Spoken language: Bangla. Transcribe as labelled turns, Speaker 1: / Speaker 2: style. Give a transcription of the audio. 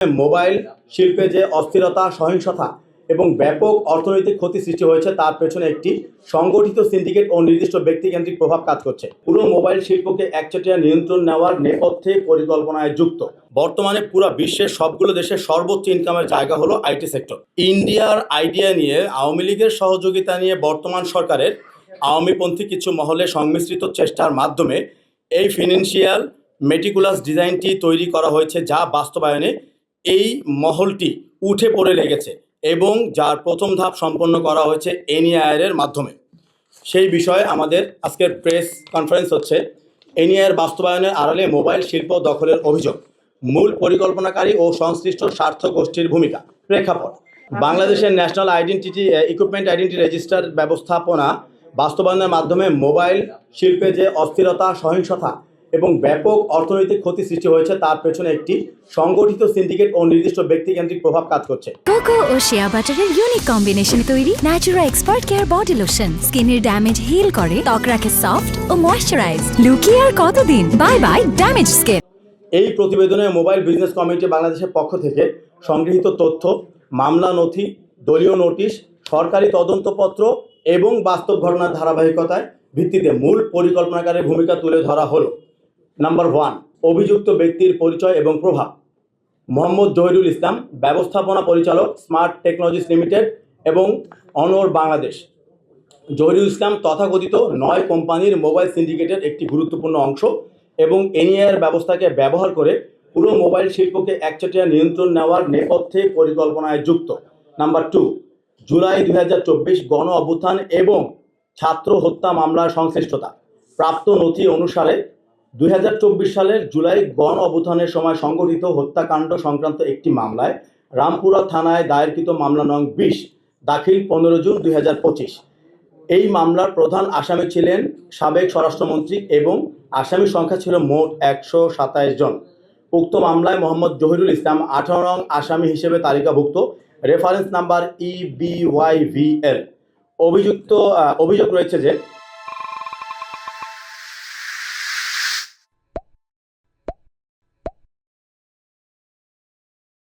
Speaker 1: মোবাইল শিল্পে যে অস্থিরতা, সহিংসতা এবং ব্যাপক অর্থনৈতিক ক্ষতি সৃষ্টি হয়েছে তার পেছনে একটি সংগঠিত সিন্ডিকেট ও নির্দিষ্ট ব্যক্তিকেন্দ্রিক প্রভাব কাজ করছে। পুরো মোবাইল শিল্পকে একচেটিয়া নিয়ন্ত্রণ নেওয়ার নেপথ্যে পরিকল্পনায় যুক্ত। বর্তমানে পুরো বিশ্বের সবগুলো দেশের সর্বোচ্চ ইনকামের জায়গা হলো আইটি সেক্টর। ইন্ডিয়ার আইডিয়া নিয়ে আওয়ামী লীগের সহযোগিতা নিয়ে বর্তমান সরকারের আওয়ামীপন্থী কিছু মহলে সংমিশ্রিত চেষ্টার মাধ্যমে এই ফিনান্সিয়াল মেটিকুলাস ডিজাইনটি তৈরি করা হয়েছে, যা বাস্তবায়নে এই মহলটি উঠে পড়ে লেগেছে এবং যার প্রথম ধাপ সম্পন্ন করা হয়েছে এনইআইআর এর মাধ্যমে। সেই বিষয়ে আমাদের আজকের প্রেস কনফারেন্স হচ্ছে এনইআইআর বাস্তবায়নের আড়ালে মোবাইল শিল্প দখলের অভিযোগ, মূল পরিকল্পনাকারী ও সংশ্লিষ্ট স্বার্থ গোষ্ঠীর ভূমিকা। প্রেক্ষাপট: বাংলাদেশের national identity equipment identity register ব্যবস্থাপনা বাস্তবায়নের মাধ্যমে মোবাইল শিল্পে যে অস্থিরতা, সহিংসতা এবং ব্যাপক অর্থনৈতিক ক্ষতি সৃষ্টি হয়েছে তার পেছনে একটি সংগঠিত সিন্ডিকেট ও নির্দিষ্ট ব্যক্তিকেন্দ্রিক প্রভাব কাজ করছে।
Speaker 2: কোকো ও শিয়া বাটারের ইউনিক কম্বিনেশনে তৈরি Natura expert care body lotion স্কিনের ড্যামেজ হিল করে, ত্বক রাখে সফট ও ময়েশ্চারাইজ। লুকিয়ে আর কতদিন, বাই বাই ড্যামেজ স্কিন।
Speaker 1: এই প্রতিবেদনে মোবাইল বিজনেস কমিটি বাংলাদেশের পক্ষ থেকে সংগৃহীত তথ্য, মামলা নথি, দলীয় নোটিশ, সরকারি তদন্তপত্র এবং বাস্তব ঘটনার ধারাবাহিকতায় ভিত্তিতে মূল পরিকল্পনাকারীর ভূমিকা তুলে ধরা হলো। নাম্বার 1, অভিযুক্ত ব্যক্তির পরিচয় এবং প্রভাব। মোহাম্মদ জহিরুল ইসলাম, ব্যবস্থাপনা পরিচালক, স্মার্ট টেকনোলজিস লিমিটেড এবং অনর বাংলাদেশ। জহিরুল ইসলাম তথাকথিত 9 কোম্পানির মোবাইল সিন্ডিকেটের একটি গুরুত্বপূর্ণ অংশ এবং এনইআইআর ব্যবস্থাকে ব্যবহার করে পুরো মোবাইল শিল্পকে একচেটিয়া নিয়ন্ত্রণ নেওয়ার নেপথ্যে পরিকল্পনায় যুক্ত। নাম্বার 2, জুলাই 2024 গণ অভ্যুত্থান এবং ছাত্র হত্যা মামলার সংশ্লিষ্টতা। প্রাপ্ত নথি অনুসারে 2024 সালের জুলাই গণ অভ্যুত্থানের সময় সংঘটিত হত্যাকাণ্ড সংক্রান্ত একটি মামলায় রামপুরা থানায় দায়েরকৃত মামলা নং 20 দাখিল 15 জুন 2025। এই মামলার প্রধান আসামি ছিলেন সাবেক স্বরাষ্ট্রমন্ত্রী এবং আসামির সংখ্যা ছিল মোট 127 জন। উক্ত মামলায় মোহাম্মদ জহিরুল ইসলাম 18 নং আসামি হিসেবে তালিকাভুক্ত, রেফারেন্স নাম্বার EBYVL। অভিযোগ রয়েছে যে